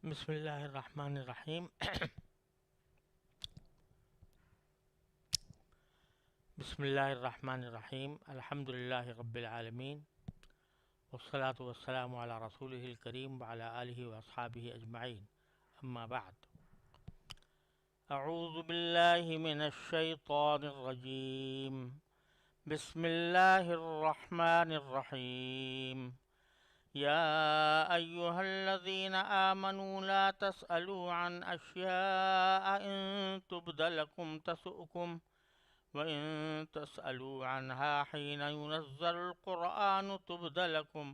بسم اللہ الرحمن الرحیم بسم اللہ الرحمن الرحیم الحمد للہ رب العالمین والصلاة والسلام علی رسولہ الکریم وعلی آلہ واصحابہ اجمعین اما بعد اعوذ باللہ من الشیطان الرجیم بسم اللہ الرحمن الرحیم يا أيها الذين آمنوا لا تسألوا عن أشياء إن تبد لكم تسؤكم وإن تسألوا عنها حين ينزل القرآن تبد لكم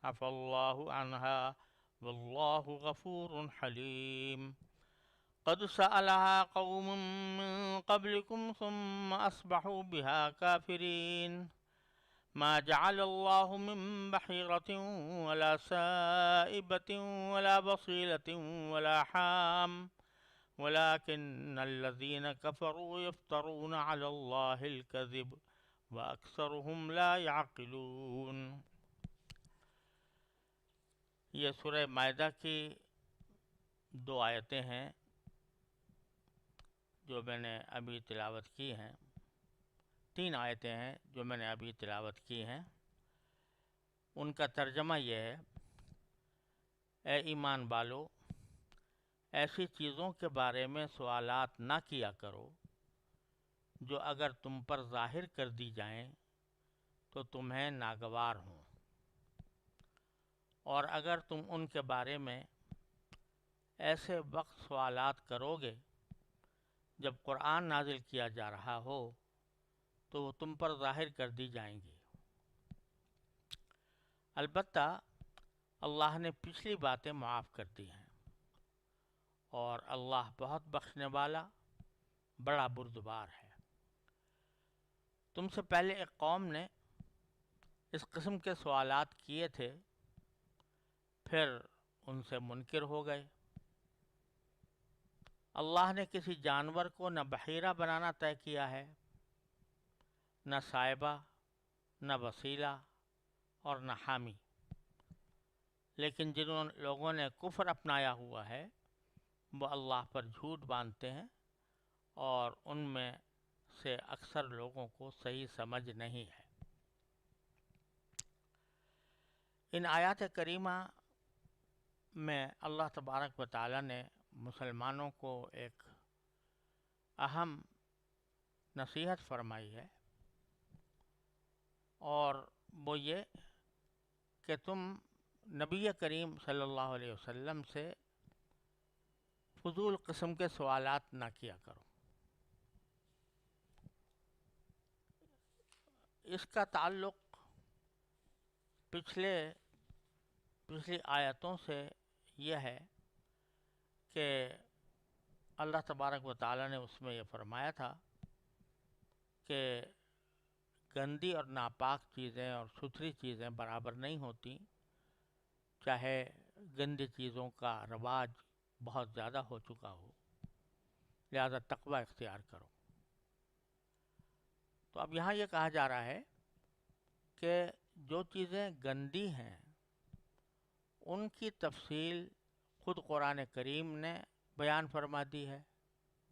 عفى الله عنها والله غفور حليم قد سألها قوم من قبلكم ثم أصبحوا بها كافرين ما جعل الله من بحيرة ولا سائبة ولا بصيلة ولا حام ولكن الذين كفروا يفترون على الله الكذب وأكثرهم لا يعقلون۔ یہ سورہ مائدہ کی دو آیتیں ہیں جو میں نے ابھی تلاوت کی ہیں، تین آیتیں ہیں جو میں نے ابھی تلاوت کی ہیں۔ ان کا ترجمہ یہ ہے: اے ایمان والو، ایسی چیزوں کے بارے میں سوالات نہ کیا کرو جو اگر تم پر ظاہر کر دی جائیں تو تمہیں ناگوار ہوں، اور اگر تم ان کے بارے میں ایسے وقت سوالات کرو گے جب قرآن نازل کیا جا رہا ہو تو وہ تم پر ظاہر کر دی جائیں گی۔ البتہ اللہ نے پچھلی باتیں معاف کر دی ہیں، اور اللہ بہت بخشنے والا، بڑا بردبار ہے۔ تم سے پہلے ایک قوم نے اس قسم کے سوالات کیے تھے، پھر ان سے منکر ہو گئے۔ اللہ نے کسی جانور کو نہ بحیرہ بنانا طے کیا ہے، نہ سائبہ، نہ وسیلہ اور نہ حامی، لیکن جن لوگوں نے کفر اپنایا ہوا ہے وہ اللہ پر جھوٹ باندھتے ہیں، اور ان میں سے اکثر لوگوں کو صحیح سمجھ نہیں ہے۔ ان آیات کریمہ میں اللہ تبارک و تعالی نے مسلمانوں کو ایک اہم نصیحت فرمائی ہے، اور وہ یہ کہ تم نبی کریم صلی اللہ علیہ وسلم سے فضول قسم کے سوالات نہ کیا کرو۔ اس کا تعلق پچھلی آیتوں سے یہ ہے کہ اللہ تبارک و تعالی نے اس میں یہ فرمایا تھا کہ گندی اور ناپاک چیزیں اور ستھری چیزیں برابر نہیں ہوتی، چاہے گندی چیزوں کا رواج بہت زیادہ ہو چکا ہو، لہذا تقوی اختیار کرو۔ تو اب یہاں یہ کہا جا رہا ہے کہ جو چیزیں گندی ہیں ان کی تفصیل خود قرآن کریم نے بیان فرما دی ہے۔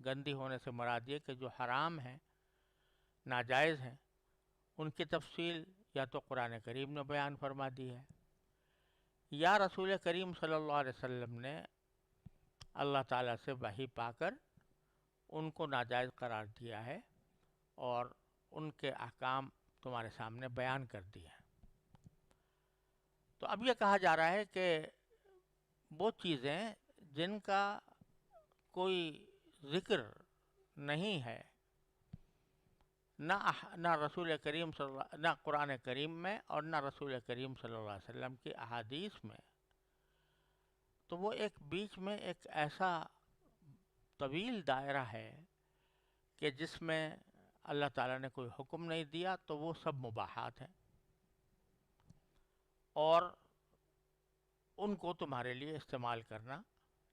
گندی ہونے سے مراد یہ کہ جو حرام ہیں، ناجائز ہیں، ان کی تفصیل یا تو قرآن کریم نے بیان فرما دی ہے، یا رسول کریم صلی اللہ علیہ وسلم نے اللہ تعالیٰ سے وحی پا کر ان کو ناجائز قرار دیا ہے اور ان کے احکام تمہارے سامنے بیان کر دیے ہیں۔ تو اب یہ کہا جا رہا ہے کہ وہ چیزیں جن کا کوئی ذکر نہیں ہے، نہ رسول کریم نہ قرآن کریم میں اور نہ رسول کریم صلی اللہ علیہ وسلم کی احادیث میں، تو وہ ایک بیچ میں ایک ایسا طویل دائرہ ہے کہ جس میں اللہ تعالیٰ نے کوئی حکم نہیں دیا تو وہ سب مباحات ہیں، اور ان کو تمہارے لیے استعمال کرنا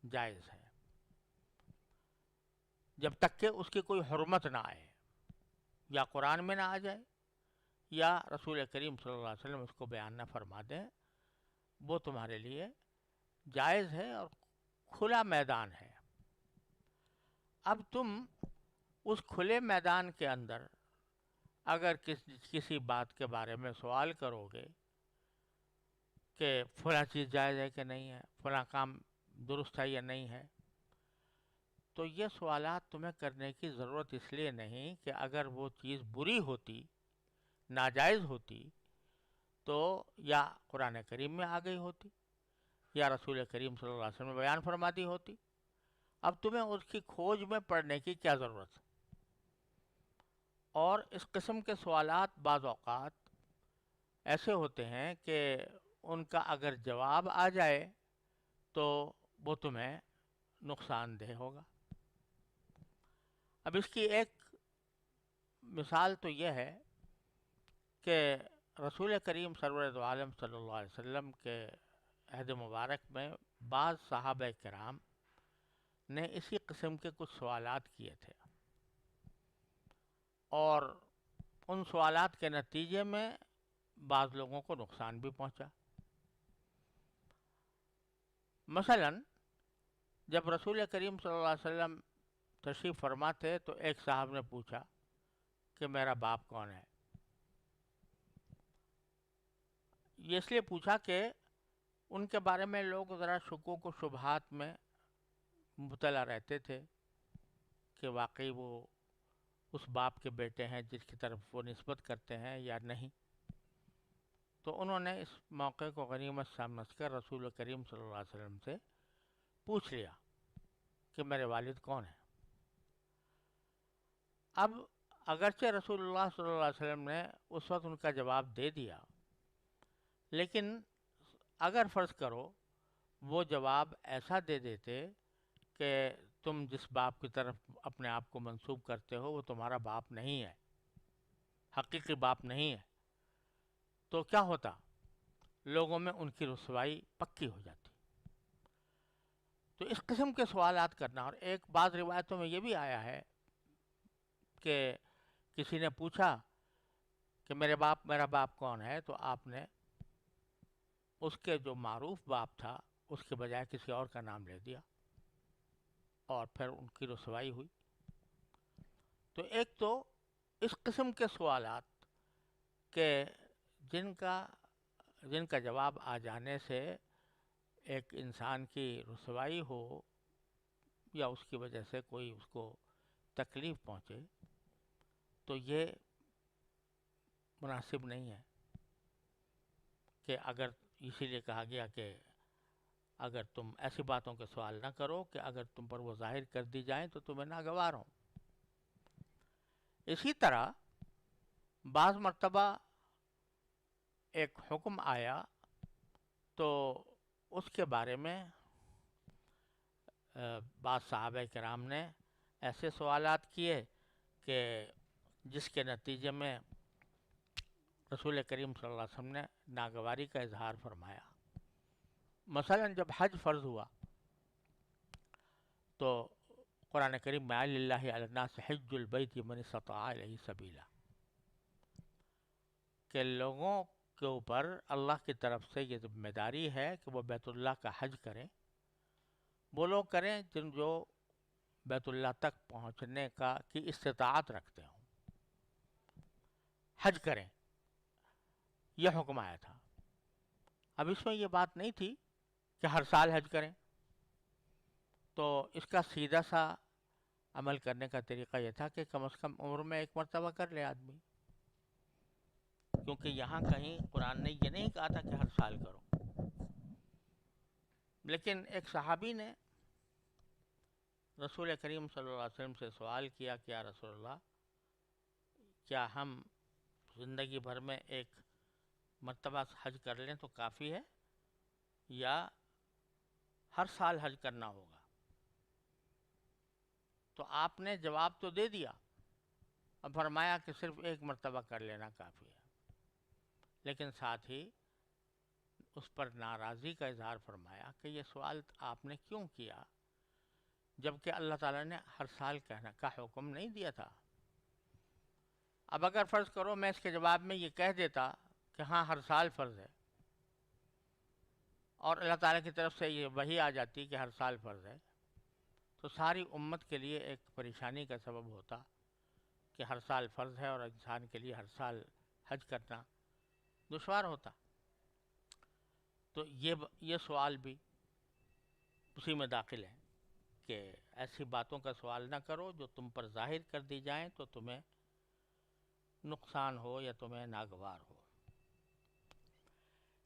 جائز ہے جب تک کہ اس کی کوئی حرمت نہ آئے، یا قرآن میں نہ آ جائے یا رسول کریم صلی اللہ علیہ وسلم اس کو بیان نہ فرما دیں، وہ تمہارے لیے جائز ہے اور کھلا میدان ہے. اب تم اس کھلے میدان کے اندر اگر کسی بات کے بارے میں سوال کرو گے کہ فلاں چیز جائز ہے کہ نہیں ہے، فلاں کام درست ہے یا نہیں ہے، تو یہ سوالات تمہیں کرنے کی ضرورت اس لیے نہیں کہ اگر وہ چیز بری ہوتی، ناجائز ہوتی، تو یا قرآن کریم میں آ گئی ہوتی یا رسول کریم صلی اللہ علیہ وسلم نے بیان فرما دی ہوتی. اب تمہیں اس کی کھوج میں پڑنے کی کیا ضرورت ہے؟ اور اس قسم کے سوالات بعض اوقات ایسے ہوتے ہیں کہ ان کا اگر جواب آ جائے تو وہ تمہیں نقصان دہ ہوگا. اب اس کی ایک مثال تو یہ ہے کہ رسول کریم سرور دو عالم صلی اللہ علیہ وسلم کے عہد مبارک میں بعض صحابہ کرام نے اسی قسم کے کچھ سوالات کیے تھے، اور ان سوالات کے نتیجے میں بعض لوگوں کو نقصان بھی پہنچا. مثلا جب رسول کریم صلی اللہ علیہ وسلم تشریف فرما تھے تو ایک صاحب نے پوچھا کہ میرا باپ کون ہے. یہ اس لیے پوچھا کہ ان کے بارے میں لوگ ذرا شکوک و شبہات میں مبتلا رہتے تھے کہ واقعی وہ اس باپ کے بیٹے ہیں جس کی طرف وہ نسبت کرتے ہیں یا نہیں. تو انہوں نے اس موقع کو غنیمت سمجھ کر رسول کریم صلی اللہ علیہ وسلم سے پوچھ لیا کہ میرے والد کون ہیں. اب اگرچہ رسول اللہ صلی اللہ علیہ وسلم نے اس وقت ان کا جواب دے دیا، لیکن اگر فرض کرو وہ جواب ایسا دے دیتے کہ تم جس باپ کی طرف اپنے آپ کو منسوب کرتے ہو وہ تمہارا باپ نہیں ہے، حقیقی باپ نہیں ہے، تو کیا ہوتا؟ لوگوں میں ان کی رسوائی پکی ہو جاتی. تو اس قسم کے سوالات کرنا، اور ایک بعض روایتوں میں یہ بھی آیا ہے کہ کسی نے پوچھا کہ میرا باپ کون ہے، تو آپ نے اس کے جو معروف باپ تھا اس کے بجائے کسی اور کا نام لے دیا، اور پھر ان کی رسوائی ہوئی. تو ایک تو اس قسم کے سوالات کہ جن کا جواب آ جانے سے ایک انسان کی رسوائی ہو یا اس کی وجہ سے کوئی اس کو تکلیف پہنچے، تو یہ مناسب نہیں ہے. کہ اگر اسی لیے کہا گیا کہ اگر تم ایسی باتوں کے سوال نہ کرو کہ اگر تم پر وہ ظاہر کر دی جائیں تو تمہیں ناگوار ہوں. اسی طرح بعض مرتبہ ایک حکم آیا تو اس کے بارے میں بعض صحابہ کرام نے ایسے سوالات کیے کہ جس کے نتیجے میں رسول کریم صلی اللہ علیہ وسلم نے ناگواری کا اظہار فرمایا. مثلا جب حج فرض ہوا تو قرآن کریم میں للہ علی الناس حج البیت من استطاع الیہ سبیلا، کہ لوگوں کے اوپر اللہ کی طرف سے یہ ذمہ داری ہے کہ وہ بیت اللہ کا حج کریں. وہ لوگ کریں جن جو بیت اللہ تک پہنچنے کی استطاعت رکھتے ہوں، حج کریں، یہ حکم آیا تھا. اب اس میں یہ بات نہیں تھی کہ ہر سال حج کریں. تو اس کا سیدھا سا عمل کرنے کا طریقہ یہ تھا کہ کم از کم عمر میں ایک مرتبہ کر لے آدمی، کیونکہ یہاں کہیں قرآن نے یہ نہیں کہا تھا کہ ہر سال کرو. لیکن ایک صحابی نے رسول کریم صلی اللہ علیہ وسلم سے سوال کیا کہ یا رسول اللہ، کیا ہم زندگی بھر میں ایک مرتبہ حج کر لیں تو کافی ہے یا ہر سال حج کرنا ہوگا؟ تو آپ نے جواب تو دے دیا، اب فرمایا کہ صرف ایک مرتبہ کر لینا کافی ہے، لیکن ساتھ ہی اس پر ناراضی کا اظہار فرمایا کہ یہ سوال آپ نے کیوں کیا جبکہ اللہ تعالیٰ نے ہر سال کہنے کا حکم نہیں دیا تھا. اب اگر فرض کرو میں اس کے جواب میں یہ کہہ دیتا کہ ہاں ہر سال فرض ہے، اور اللہ تعالیٰ کی طرف سے یہ وحی آ جاتی کہ ہر سال فرض ہے، تو ساری امت کے لیے ایک پریشانی کا سبب ہوتا کہ ہر سال فرض ہے اور انسان کے لیے ہر سال حج کرنا دشوار ہوتا۔ تو یہ سوال بھی اسی میں داخل ہے کہ ایسی باتوں کا سوال نہ کرو جو تم پر ظاہر کر دی جائیں تو تمہیں نقصان ہو یا تمہیں ناگوار ہو۔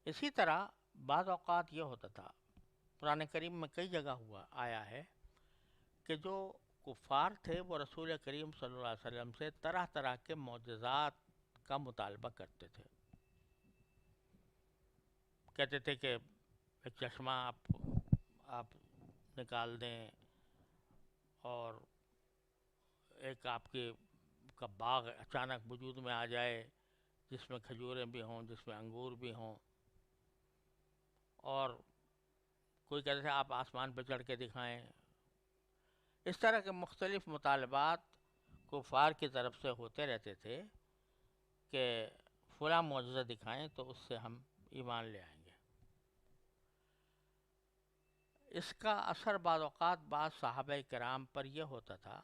اسی طرح بعض اوقات یہ ہوتا تھا، قرآن کریم میں کئی جگہ آیا ہے کہ جو کفار تھے وہ رسول کریم صلی اللہ علیہ وسلم سے طرح طرح کے معجزات کا مطالبہ کرتے تھے۔ کہتے تھے کہ ایک چشمہ آپ نکال دیں، اور ایک آپ کا باغ اچانک وجود میں آ جائے جس میں کھجوریں بھی ہوں، جس میں انگور بھی ہوں، اور کوئی کہتے تھے آپ آسمان پہ چڑھ کے دکھائیں۔ اس طرح کے مختلف مطالبات کفار کی طرف سے ہوتے رہتے تھے کہ فلاں معجزہ دکھائیں تو اس سے ہم ایمان لے آئیں گے۔ اس کا اثر بعض اوقات بعض صحابہ کرام پر یہ ہوتا تھا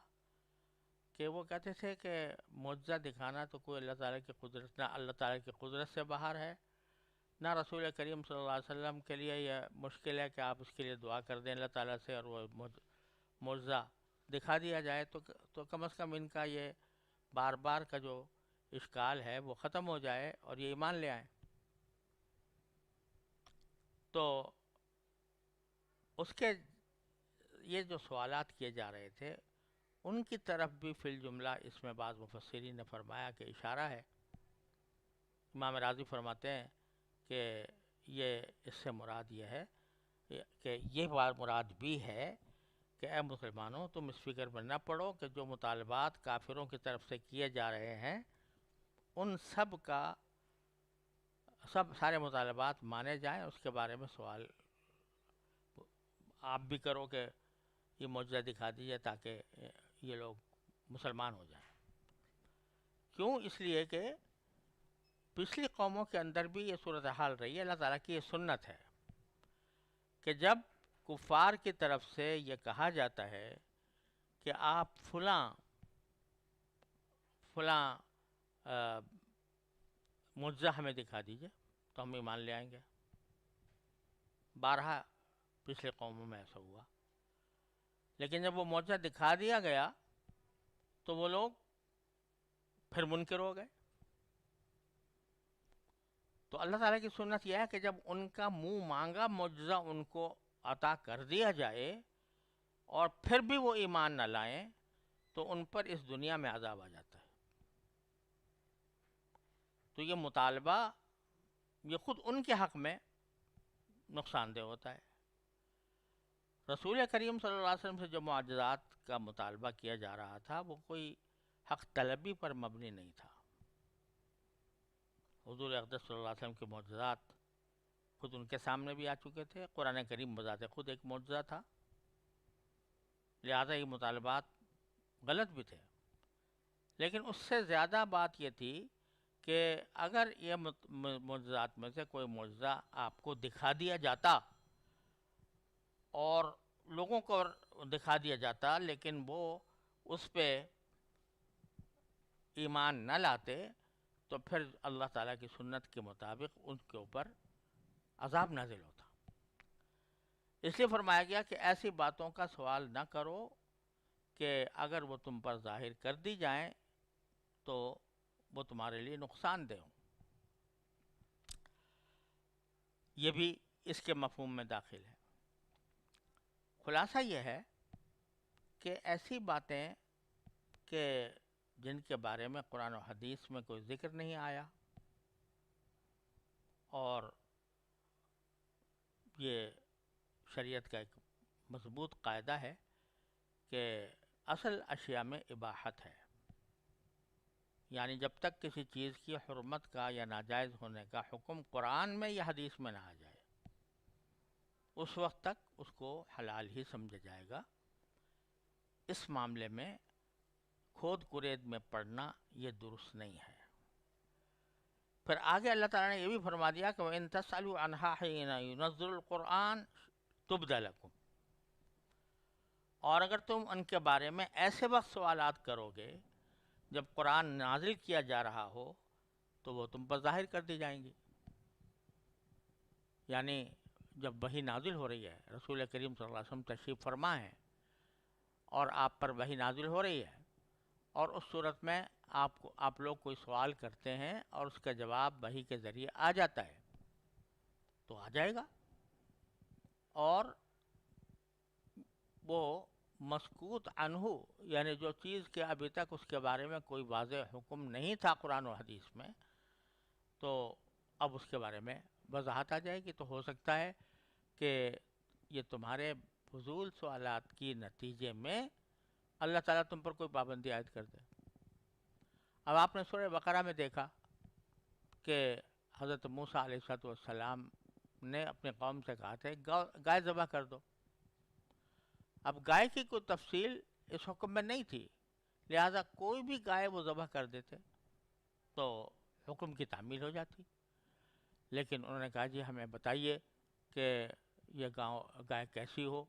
کہ وہ کہتے تھے کہ معجزہ دکھانا تو کوئی اللہ تعالیٰ کی قدرت، نہ اللہ تعالیٰ کی قدرت سے باہر ہے، نہ رسول کریم صلی اللہ علیہ وسلم کے لیے یہ مشکل ہے کہ آپ اس کے لیے دعا کر دیں اللہ تعالیٰ سے اور وہ معجزہ دکھا دیا جائے، تو کم از کم ان کا یہ بار بار کا جو اشکال ہے وہ ختم ہو جائے اور یہ ایمان لے آئیں۔ تو اس کے یہ جو سوالات کیے جا رہے تھے ان کی طرف بھی فی الجملہ اس میں بعض مفسرین نے فرمایا کہ اشارہ ہے۔ امام راضی فرماتے ہیں کہ یہ اس سے مراد یہ ہے کہ یہ بات مراد بھی ہے کہ اے مسلمانوں تم اس فکر میں نہ پڑو کہ جو مطالبات کافروں کی طرف سے کیے جا رہے ہیں ان سارے مطالبات مانے جائیں، اس کے بارے میں سوال آپ بھی کرو کہ یہ معجزہ دکھا دیجیے تاکہ یہ لوگ مسلمان ہو جائیں۔ کیوں؟ اس لیے کہ پچھلی قوموں کے اندر بھی یہ صورتحال رہی ہے۔ اللہ تعالیٰ کی یہ سنت ہے کہ جب کفار کی طرف سے یہ کہا جاتا ہے کہ آپ فلاں معجزہ ہمیں دکھا دیجئے تو ہم ایمان لے آئیں گے۔ بارہا پچھلے قوموں میں ایسا ہوا، لیکن جب وہ معجزہ دکھا دیا گیا تو وہ لوگ پھر منکر ہو گئے۔ تو اللہ تعالیٰ کی سنت یہ ہے کہ جب ان کا منہ مانگا معجزہ ان کو عطا کر دیا جائے اور پھر بھی وہ ایمان نہ لائیں تو ان پر اس دنیا میں عذاب آ جاتا ہے۔ تو یہ مطالبہ یہ خود ان کے حق میں نقصان دہ ہوتا ہے۔ رسول کریم صلی اللہ علیہ وسلم سے جو معجزات کا مطالبہ کیا جا رہا تھا وہ کوئی حق طلبی پر مبنی نہیں تھا۔ حضور اقدس صلی اللہ علیہ وسلم کے معجزات خود ان کے سامنے بھی آ چکے تھے، قرآن کریم بذات خود ایک معجزہ تھا، لہذا یہ مطالبات غلط بھی تھے۔ لیکن اس سے زیادہ بات یہ تھی کہ اگر یہ معجزات میں سے کوئی معجزہ آپ کو دکھا دیا جاتا اور لوگوں کو دکھا دیا جاتا لیکن وہ اس پہ ایمان نہ لاتے تو پھر اللہ تعالیٰ کی سنت کے مطابق ان کے اوپر عذاب نازل ہوتا۔ اس لیے فرمایا گیا کہ ایسی باتوں کا سوال نہ کرو کہ اگر وہ تم پر ظاہر کر دی جائیں تو وہ تمہارے لیے نقصان دہ ہوں۔ یہ بھی اس کے مفہوم میں داخل ہے۔ خلاصہ یہ ہے کہ ایسی باتیں کہ جن کے بارے میں قرآن و حدیث میں کوئی ذکر نہیں آیا، اور یہ شریعت کا ایک مضبوط قاعدہ ہے کہ اصل اشیاء میں اباحت ہے، یعنی جب تک کسی چیز کی حرمت کا یا ناجائز ہونے کا حکم قرآن میں یا حدیث میں نہ آ جائے اس وقت تک اس کو حلال ہی سمجھا جائے گا۔ اس معاملے میں کھود کرید میں پڑنا یہ درست نہیں ہے۔ پھر آگے اللہ تعالیٰ نے یہ بھی فرما دیا کہ وَإِن تَسْأَلُوا عَنْهَا حِينَ يُنَزِّلُ الْقُرْآنَ تُبْدَ لَكُمْ، اور اگر تم ان کے بارے میں ایسے وقت سوالات کرو گے جب قرآن نازل کیا جا رہا ہو تو وہ تم پر ظاہر کر دی جائیں گی. یعنی جب وحی نازل ہو رہی ہے، رسول کریم صلی اللہ علیہ وسلم تشریف فرما ہے اور آپ پر وحی نازل ہو رہی ہے، اور اس صورت میں آپ لوگ کوئی سوال کرتے ہیں اور اس کا جواب وحی کے ذریعے آ جاتا ہے تو آ جائے گا. اور وہ مسکوت عنہ، یعنی جو چیز کہ ابھی تک اس کے بارے میں کوئی واضح حکم نہیں تھا قرآن و حدیث میں، تو اب اس کے بارے میں وضاحت آ جائے گی. تو ہو سکتا ہے کہ یہ تمہارے فضول سوالات کی نتیجے میں اللہ تعالیٰ تم پر کوئی پابندی عائد کر دے. اب آپ نے سورہ بقرہ میں دیکھا کہ حضرت موسیٰ علیہ السلام نے اپنے قوم سے کہا تھا گائے ذبح کر دو. اب گائے کی کوئی تفصیل اس حکم میں نہیں تھی، لہذا کوئی بھی گائے وہ ذبح کر دیتے تو حکم کی تعمیل ہو جاتی. لیکن انہوں نے کہا جی ہمیں بتائیے کہ یہ گائے کیسی ہو،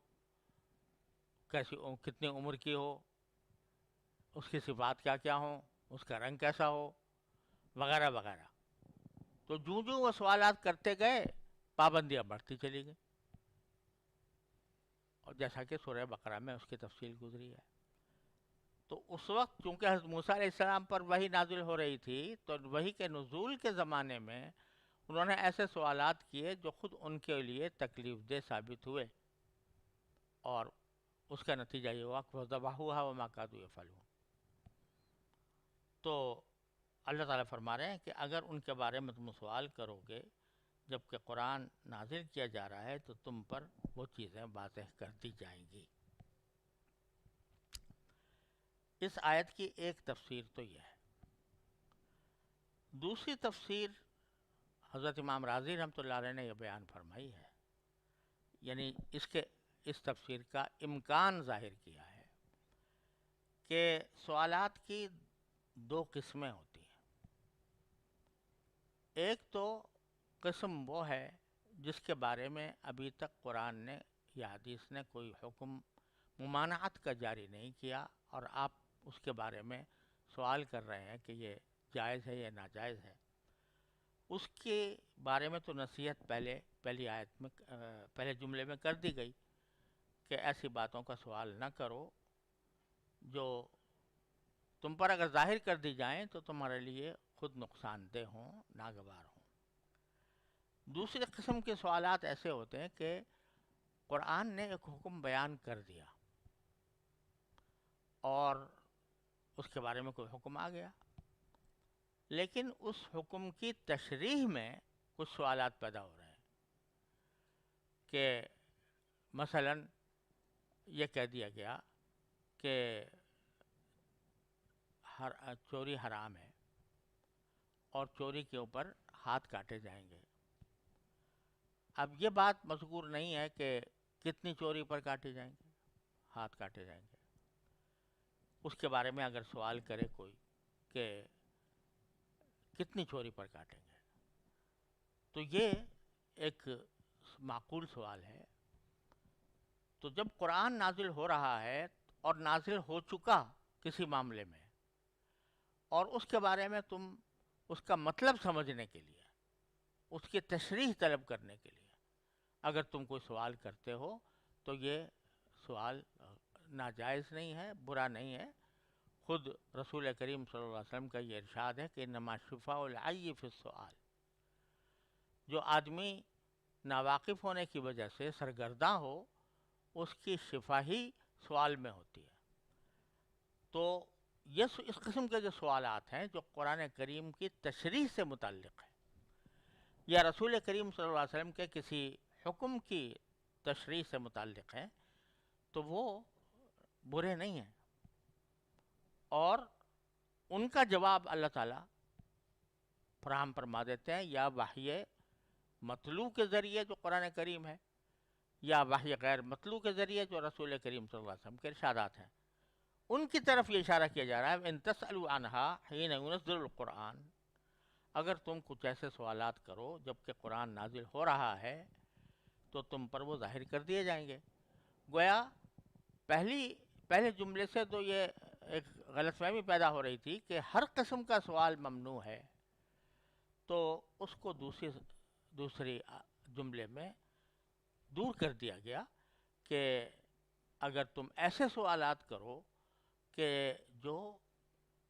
کتنی عمر کی ہو، اس کی صفات کیا کیا ہوں، اس کا رنگ کیسا ہو، وغیرہ وغیرہ. تو جو وہ سوالات کرتے گئے پابندیاں بڑھتی چلی گئی، اور جیسا کہ سورہ بقرہ میں اس کی تفصیل گزری ہے. تو اس وقت چونکہ حضرت موسیٰ علیہ السلام پر وحی نازل ہو رہی تھی تو وحی کے نزول کے زمانے میں انہوں نے ایسے سوالات کیے جو خود ان کے لیے تکلیف دہ ثابت ہوئے، اور اس کا نتیجہ یہ ہوا کہ وَذَبَحُوهَا وَمَا كَادُوا يَفْعَلُونَ. تو اللہ تعالیٰ فرما رہے ہیں کہ اگر ان کے بارے میں تم سوال کرو گے جب کہ قرآن نازل کیا جا رہا ہے تو تم پر وہ چیزیں واضح کر دی جائیں گی. اس آیت کی ایک تفسیر تو یہ ہے. دوسری تفسیر حضرت امام راضی رحمۃ اللہ علیہ نے یہ بیان فرمائی ہے، یعنی اس تفسیر کا امکان ظاہر کیا ہے کہ سوالات کی دو قسمیں ہوتی ہیں. ایک تو قسم وہ ہے جس کے بارے میں ابھی تک قرآن نے یا حدیث نے کوئی حکم ممانعت کا جاری نہیں کیا، اور آپ اس کے بارے میں سوال کر رہے ہیں کہ یہ جائز ہے یا ناجائز ہے. اس کے بارے میں تو نصیحت پہلی آیت میں پہلے جملے میں کر دی گئی کہ ایسی باتوں کا سوال نہ کرو جو تم پر اگر ظاہر کر دی جائیں تو تمہارے لیے خود نقصان دہ ہوں، ناگوار ہوں. دوسری قسم کے سوالات ایسے ہوتے ہیں کہ قرآن نے ایک حکم بیان کر دیا اور اس کے بارے میں کوئی حکم آ گیا، لیکن اس حکم کی تشریح میں کچھ سوالات پیدا ہو رہے ہیں. کہ مثلا یہ کہہ دیا گیا کہ چوری حرام ہے اور چوری کے اوپر ہاتھ کاٹے جائیں گے. اب یہ بات مذکور نہیں ہے کہ کتنی چوری پر کاٹے جائیں گے، ہاتھ کاٹے جائیں گے. اس کے بارے میں اگر سوال کرے کوئی کہ کتنی چوری پر کاٹیں گے تو یہ ایک معقول سوال ہے. تو جب قرآن نازل ہو رہا ہے اور نازل ہو چکا کسی معاملے میں، اور اس کے بارے میں تم اس کا مطلب سمجھنے کے لیے، اس کی تشریح طلب کرنے کے لیے اگر تم کوئی سوال کرتے ہو تو یہ سوال ناجائز نہیں ہے، برا نہیں ہے. خود رسول کریم صلی اللہ علیہ وسلم کا یہ ارشاد ہے کہ انما شفاء العی فی السؤال. جو آدمی ناواقف ہونے کی وجہ سے سرگرداں ہو اس کی شفا ہی سوال میں ہوتی ہے. تو یہ اس قسم کے جو سوالات ہیں جو قرآن کریم کی تشریح سے متعلق ہے یا رسول کریم صلی اللہ علیہ وسلم کے کسی حکم کی تشریح سے متعلق ہے تو وہ برے نہیں ہیں، اور ان کا جواب اللہ تعالیٰ فراہم فرما دیتے ہیں، یا وحی مطلوع کے ذریعے جو قرآن کریم ہے، یا وحی غیر مطلوع کے ذریعے جو رسول کریم صلی اللہ علیہ وسلم کے ارشادات ہیں. ان کی طرف یہ اشارہ کیا جا رہا ہے ان تسألوا عنہا حین ينزل القرآن. اگر تم کچھ ایسے سوالات کرو جب کہ قرآن نازل ہو رہا ہے تو تم پر وہ ظاہر کر دیے جائیں گے۔ گویا پہلے جملے سے تو یہ ایک غلط فہمی پیدا ہو رہی تھی کہ ہر قسم کا سوال ممنوع ہے، تو اس کو دوسری جملے میں دور کر دیا گیا کہ اگر تم ایسے سوالات کرو کہ جو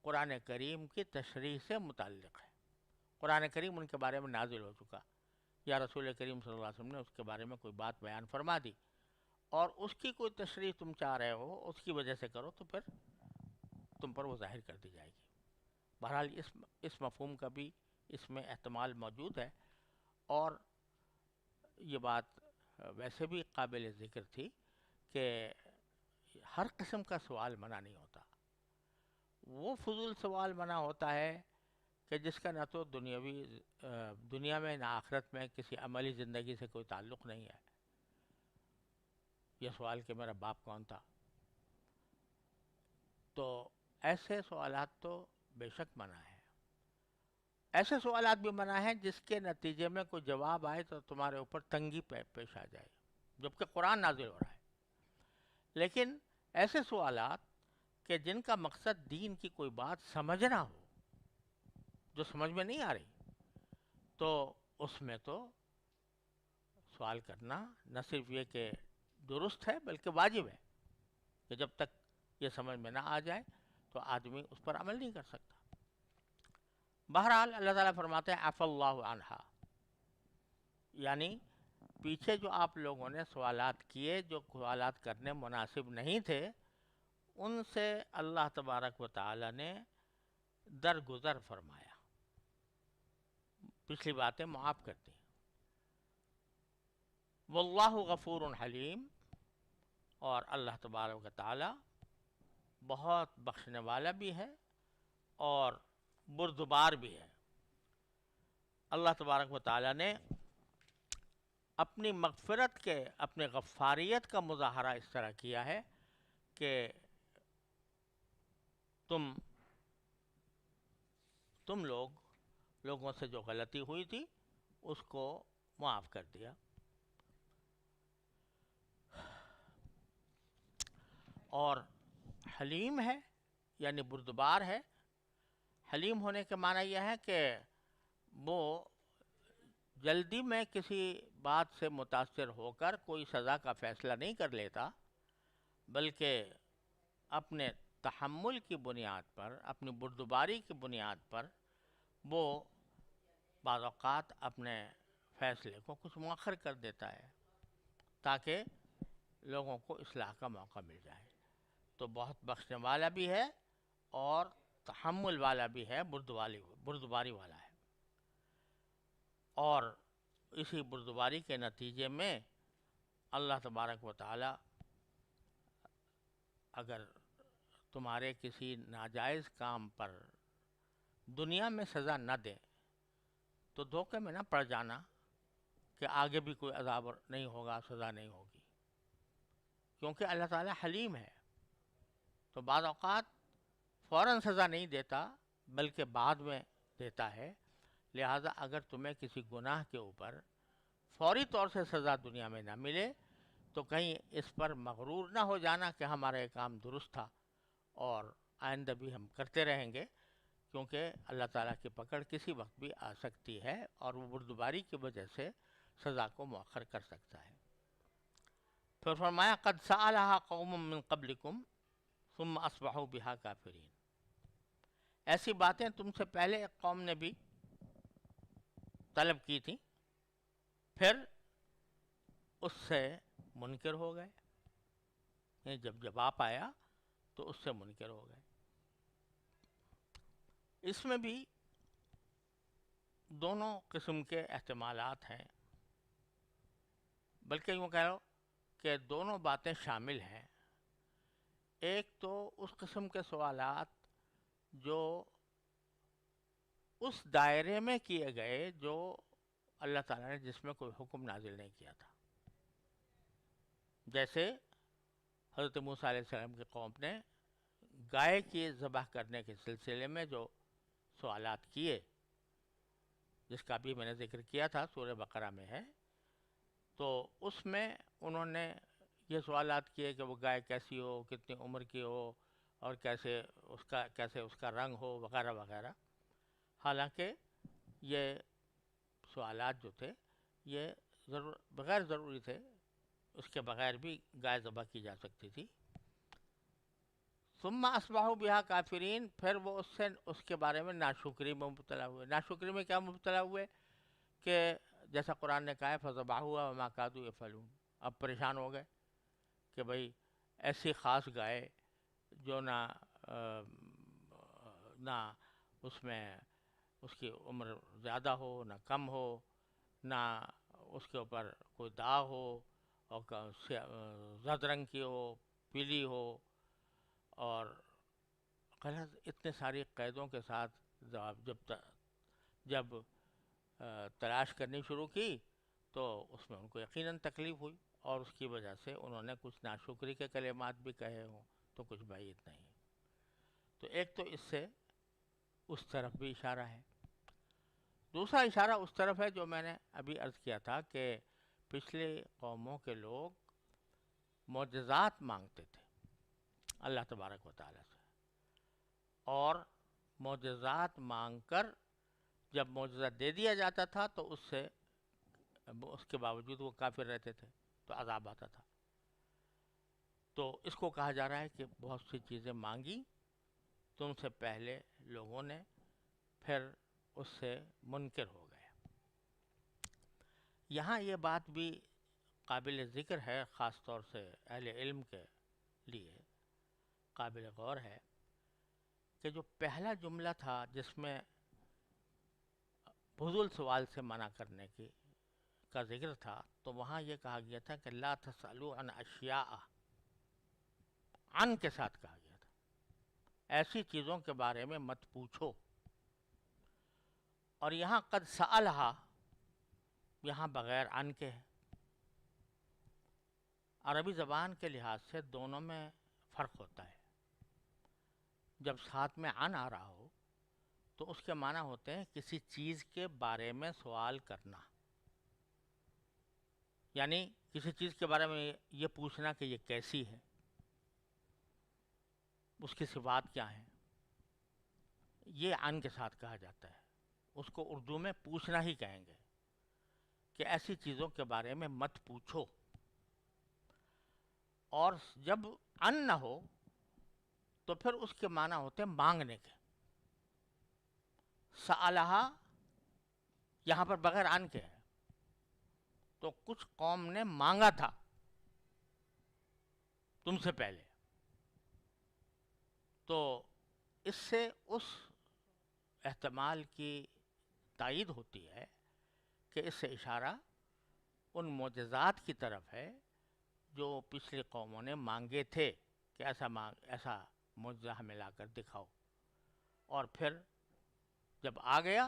قرآن کریم کی تشریح سے متعلق ہے، قرآن کریم ان کے بارے میں نازل ہو چکا، یا رسول کریم صلی اللہ علیہ وسلم نے اس کے بارے میں کوئی بات بیان فرما دی اور اس کی کوئی تشریح تم چاہ رہے ہو، اس کی وجہ سے کرو، تو پھر تم پر وہ ظاہر کر دی جائے گی۔ بہرحال اس مفہوم کا بھی اس میں احتمال موجود ہے، اور یہ بات ویسے بھی قابل ذکر تھی کہ ہر قسم کا سوال منع نہیں ہوتا۔ وہ فضول سوال منع ہوتا ہے کہ جس کا نہ تو دنیا میں نہ آخرت میں کسی عملی زندگی سے کوئی تعلق نہیں ہے۔ یہ سوال کہ میرا باپ کون تھا، تو ایسے سوالات تو بے شک منع ہے۔ ایسے سوالات بھی منع ہیں جس کے نتیجے میں کوئی جواب آئے تو تمہارے اوپر تنگی پیش آ جائے، جبکہ قرآن نازل ہو رہا ہے۔ لیکن ایسے سوالات کہ جن کا مقصد دین کی کوئی بات سمجھنا ہو، جو سمجھ میں نہیں آ رہی، تو اس میں تو سوال کرنا نہ صرف یہ کہ درست ہے بلکہ واجب ہے، کہ جب تک یہ سمجھ میں نہ آ جائے تو آدمی اس پر عمل نہیں کر سکتا۔ بہرحال اللہ تعالیٰ فرماتے ہیں عفا اللہ عنہا، یعنی پیچھے جو آپ لوگوں نے سوالات کیے جو سوالات کرنے مناسب نہیں تھے، ان سے اللہ تبارک و تعالیٰ نے درگزر فرمایا، پچھلی باتیں معاف کر دیں۔ واللہ غفور حلیم، اور اللہ تبارک و تعالیٰ بہت بخشنے والا بھی ہے اور بردبار بھی ہے۔ اللہ تبارک و تعالیٰ نے اپنی مغفرت کے، اپنے غفاریت کا مظاہرہ اس طرح کیا ہے کہ تم لوگوں سے جو غلطی ہوئی تھی اس کو معاف کر دیا۔ اور حلیم ہے یعنی بردبار ہے۔ حلیم ہونے کے معنی یہ ہے کہ وہ جلدی میں کسی بات سے متاثر ہو کر کوئی سزا کا فیصلہ نہیں کر لیتا، بلکہ اپنے تحمل کی بنیاد پر، اپنی بردباری کی بنیاد پر وہ بعض اوقات اپنے فیصلے کو کچھ مؤخر کر دیتا ہے تاکہ لوگوں کو اصلاح کا موقع مل جائے۔ تو بہت بخشنے والا بھی ہے اور تحمل والا بھی ہے، بردباری والا ہے۔ اور اسی بردباری کے نتیجے میں اللہ تبارک و تعالی اگر تمہارے کسی ناجائز کام پر دنیا میں سزا نہ دے تو دھوکے میں نہ پڑ جانا کہ آگے بھی کوئی عذاب نہیں ہوگا، سزا نہیں ہوگی، کیونکہ اللہ تعالی حلیم ہے، تو بعض اوقات فوراً سزا نہیں دیتا بلکہ بعد میں دیتا ہے۔ لہذا اگر تمہیں کسی گناہ کے اوپر فوری طور سے سزا دنیا میں نہ ملے تو کہیں اس پر مغرور نہ ہو جانا کہ ہمارا یہ کام درست تھا اور آئندہ بھی ہم کرتے رہیں گے، کیونکہ اللہ تعالیٰ کی پکڑ کسی وقت بھی آ سکتی ہے اور وہ بردباری کی وجہ سے سزا کو مؤخر کر سکتا ہے۔ پھر فرمایا قد سألها قوم من قبلکم ثم اصبحوا بها کافرین، ایسی باتیں تم سے پہلے ایک قوم نے بھی طلب کی تھی، پھر اس سے منکر ہو گئے، یعنی جب جواب آیا تو اس سے منکر ہو گئے۔ اس میں بھی دونوں قسم کے احتمالات ہیں، بلکہ یوں کہہ لو کہ دونوں باتیں شامل ہیں۔ ایک تو اس قسم کے سوالات جو اس دائرے میں کیے گئے جو اللہ تعالیٰ نے جس میں کوئی حکم نازل نہیں کیا تھا، جیسے حضرت موسیٰ علیہ السلام کی قوم نے گائے کی ذبح کرنے کے سلسلے میں جو سوالات کیے جس کا بھی میں نے ذکر کیا تھا، سورہ بقرہ میں ہے، تو اس میں انہوں نے یہ سوالات کیے کہ وہ گائے کیسی ہو، کتنی عمر کی ہو، اور کیسے اس کا رنگ ہو، وغیرہ وغیرہ. حالانکہ یہ سوالات جو تھے یہ بغیر ضروری تھے، اس کے بغیر بھی گائے ذبح کی جا سکتی تھی. ثم اصبحوا بها کافرین، پھر وہ اس کے بارے میں ناشکری میں مبتلا ہوئے. ناشکری میں کیا مبتلا ہوئے کہ جیسا قرآن نے کہا ہے فذبحوها وما كادوا يفعلون، اب پریشان ہو گئے کہ بھئی ایسی خاص گائے جو نہ اس میں اس کی عمر زیادہ ہو نہ کم ہو، نہ اس کے اوپر کوئی داغ ہو، اور زرد رنگ کی ہو، پیلی ہو، اور غلط اتنے ساری قیدوں کے ساتھ جب تلاش کرنی شروع کی تو اس میں ان کو یقیناً تکلیف ہوئی، اور اس کی وجہ سے انہوں نے کچھ ناشکری کے کلمات بھی کہے ہوں تو کچھ بعید نہیں. تو ایک تو اس سے اس طرف بھی اشارہ ہے. دوسرا اشارہ اس طرف ہے جو میں نے ابھی عرض کیا تھا کہ پچھلے قوموں کے لوگ معجزات مانگتے تھے اللہ تبارک و تعالیٰ سے، اور معجزات مانگ کر جب معجزہ دے دیا جاتا تھا تو اس کے باوجود وہ کافر رہتے تھے تو عذاب آتا تھا. تو اس کو کہا جا رہا ہے کہ بہت سی چیزیں مانگی تم سے پہلے لوگوں نے، پھر اس سے منکر ہو گئے. یہاں یہ بات بھی قابل ذکر ہے، خاص طور سے اہل علم کے لیے قابل غور ہے کہ جو پہلا جملہ تھا جس میں فضول سوال سے منع کرنے کا ذکر تھا، تو وہاں یہ کہا گیا تھا کہ لا تسألوا عن اشیاء، عن کے ساتھ کہا گیا تھا، ایسی چیزوں کے بارے میں مت پوچھو. اور یہاں قد سألہا، یہاں بغیر عن کے ہے. عربی زبان کے لحاظ سے دونوں میں فرق ہوتا ہے. جب ساتھ میں عن آ رہا ہو تو اس کے معنی ہوتے ہیں کسی چیز کے بارے میں سوال کرنا، یعنی کسی چیز کے بارے میں یہ پوچھنا کہ یہ کیسی ہے، اس کی صفات کیا ہیں، یہ عن کے ساتھ کہا جاتا ہے. اس کو اردو میں پوچھنا ہی کہیں گے کہ ایسی چیزوں کے بارے میں مت پوچھو. اور جب عن نہ ہو تو پھر اس کے معنی ہوتے ہیں مانگنے کے. سألہا یہاں پر بغیر عن کے ہے، تو کچھ قوم نے مانگا تھا تم سے پہلے. تو اس سے اس احتمال کی تائید ہوتی ہے کہ اس سے اشارہ ان معجزات کی طرف ہے جو پچھلی قوموں نے مانگے تھے کہ ایسا معجزہ ہمیں لا کر دکھاؤ. اور پھر جب آ گیا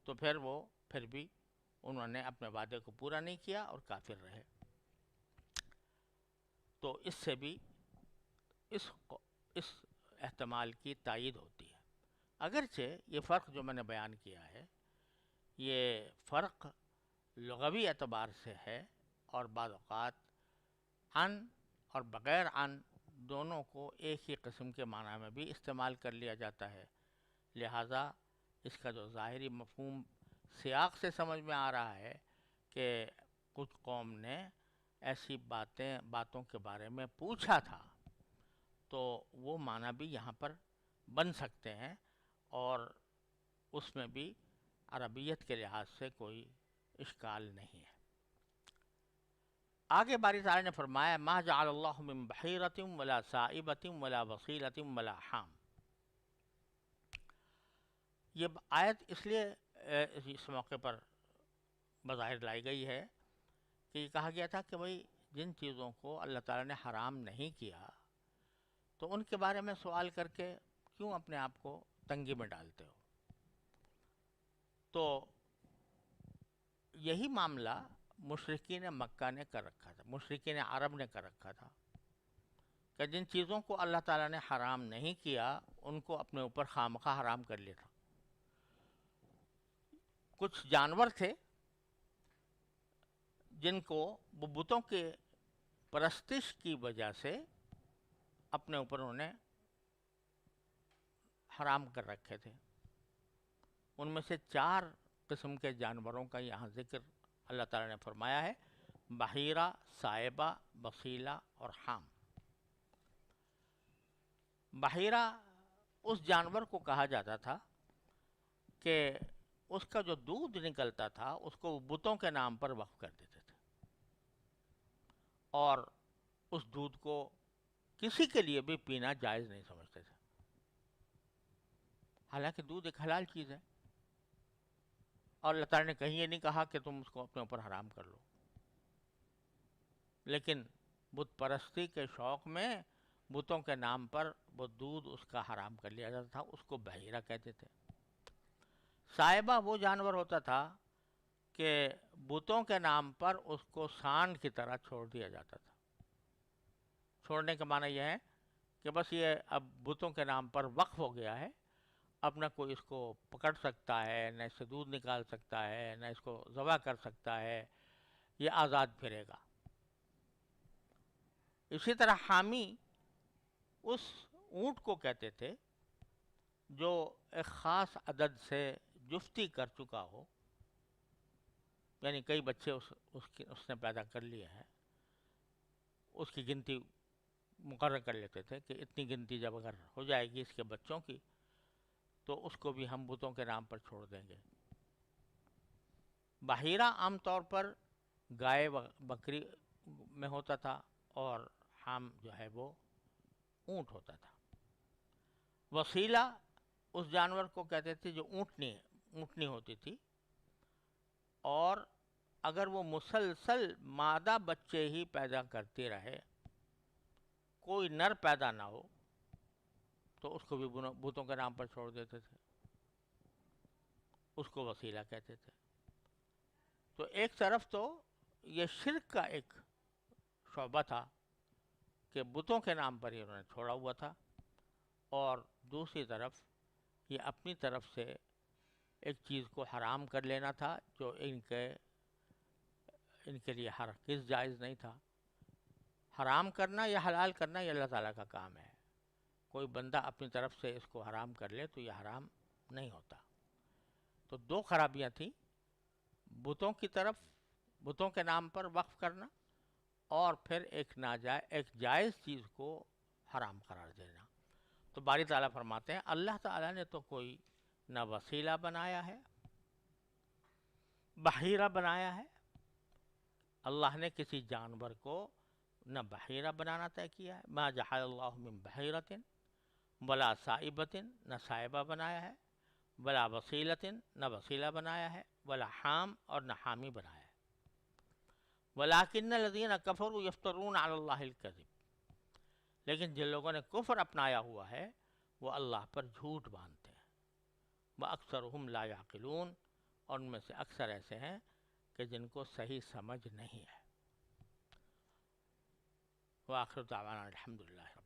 تو پھر بھی انہوں نے اپنے وعدے کو پورا نہیں کیا اور کافر رہے. تو اس سے بھی اس احتمال کی تائید ہوتی ہے. اگرچہ یہ فرق جو میں نے بیان کیا ہے یہ فرق لغوی اعتبار سے ہے، اور بعض اوقات عن اور بغیر عن دونوں کو ایک ہی قسم کے معنی میں بھی استعمال کر لیا جاتا ہے. لہٰذا اس کا جو ظاہری مفہوم سیاق سے سمجھ میں آ رہا ہے کہ کچھ قوم نے ایسی باتوں کے بارے میں پوچھا تھا، تو وہ معنی بھی یہاں پر بن سکتے ہیں، اور اس میں بھی عربیت کے لحاظ سے کوئی اشکال نہیں ہے. آگے باری تعالیٰ نے فرمایا ما جعل اللہ من بحیرۃ ولا سائبۃ ولا وصیلۃ ولا حام. یہ آیت اس لیے اس موقع پر بظاہر لائی گئی ہے کہ یہ کہا گیا تھا کہ بھئی جن چیزوں کو اللہ تعالیٰ نے حرام نہیں کیا تو ان کے بارے میں سوال کر کے کیوں اپنے آپ کو تنگی میں ڈالتے ہو. تو یہی معاملہ مشرکین مکہ نے کر رکھا تھا، مشرکین عرب نے کر رکھا تھا کہ جن چیزوں کو اللہ تعالیٰ نے حرام نہیں کیا ان کو اپنے اوپر خواہ مخواہ حرام کر لیا تھا. کچھ جانور تھے جن کو وہ بتوں کے پرستش کی وجہ سے اپنے اوپر انہوں نے حرام کر رکھے تھے. ان میں سے 4 قسم کے جانوروں کا یہاں ذکر اللہ تعالیٰ نے فرمایا ہے: بحیرہ، سائبہ، وسیلہ اور حام. بحیرہ اس جانور کو کہا جاتا تھا کہ اس کا جو دودھ نکلتا تھا اس کو وہ بتوں کے نام پر وقف کر دیتے تھے، اور اس دودھ کو کسی کے لیے بھی پینا جائز نہیں سمجھتے تھے، حالانکہ دودھ ایک حلال چیز ہے، اور اللہ تعالیٰ نے کہیں یہ نہیں کہا کہ تم اس کو اپنے اوپر حرام کر لو. لیکن بت پرستی کے شوق میں بتوں کے نام پر وہ دودھ اس کا حرام کر لیا جاتا تھا، اس کو بحیرہ کہتے تھے. سائبہ وہ جانور ہوتا تھا کہ بتوں کے نام پر اس کو سانڈ کی طرح چھوڑ دیا جاتا تھا. چھوڑنے کا معنی یہ ہے کہ بس یہ اب بتوں کے نام پر وقف ہو گیا ہے، اب نہ کوئی اس کو پکڑ سکتا ہے، نہ اس سے دودھ نکال سکتا ہے، نہ اس کو ذبح کر سکتا ہے، یہ آزاد پھرے گا. اسی طرح حامی اس اونٹ کو کہتے تھے جو ایک خاص عدد سے جفتی کر چکا ہو، یعنی کئی بچے اس نے پیدا کر لیے ہیں، اس کی گنتی مقرر کر لیتے تھے کہ اتنی گنتی جب اگر ہو جائے گی اس کے بچوں کی تو اس کو بھی ہم بتوں کے نام پر چھوڑ دیں گے. بحیرہ عام طور پر گائے بکری میں ہوتا تھا، اور حام جو ہے وہ اونٹ ہوتا تھا. وسیلہ اس جانور کو کہتے تھے جو اونٹنی ہوتی تھی، اور اگر وہ مسلسل مادہ بچے ہی پیدا کرتی رہے، کوئی نر پیدا نہ ہو، تو اس کو بھی بتوں کے نام پر چھوڑ دیتے تھے، اس کو وسیلہ کہتے تھے. تو ایک طرف تو یہ شرک کا ایک شعبہ تھا کہ بتوں کے نام پر ہی انہوں نے چھوڑا ہوا تھا، اور دوسری طرف یہ اپنی طرف سے ایک چیز کو حرام کر لینا تھا جو ان کے لیے ہرگز جائز نہیں تھا. حرام کرنا یا حلال کرنا یہ اللہ تعالیٰ کا کام ہے، کوئی بندہ اپنی طرف سے اس کو حرام کر لے تو یہ حرام نہیں ہوتا. تو 2 خرابیاں تھیں: بتوں کی طرف بتوں کے نام پر وقف کرنا، اور پھر ایک جائز چیز کو حرام قرار دینا. تو باری تعالیٰ فرماتے ہیں اللہ تعالیٰ نے تو کوئی نہ وسیلہ بنایا ہے، بحیرہ بنایا ہے. اللہ نے کسی جانور کو نہ بحیرہ بنانا طے کیا ہے، ما جعل اللہ من بحیرۃ ولا سائبۃ، نہ سائبہ بنایا ہے، ولا وسیلۃ، نہ وسیلہ بنایا ہے، ولا حام، اور نہ حامی بنایا ہے. وَلَٰكِنَّ الَّذِينَ كَفَرُوا يَفْتَرُونَ عَلَى اللَّهِ الْكَذِبَ، لیکن جن لوگوں نے کفر اپنایا ہوا ہے وہ اللہ پر جھوٹ باندھتے ہیں. وَأَكْثَرُهُمْ لَا يَعْقِلُونَ، اور ان میں سے اکثر ایسے ہیں کہ جن کو صحیح سمجھ نہیں ہے. وآخر دعوانا الحمدللہ.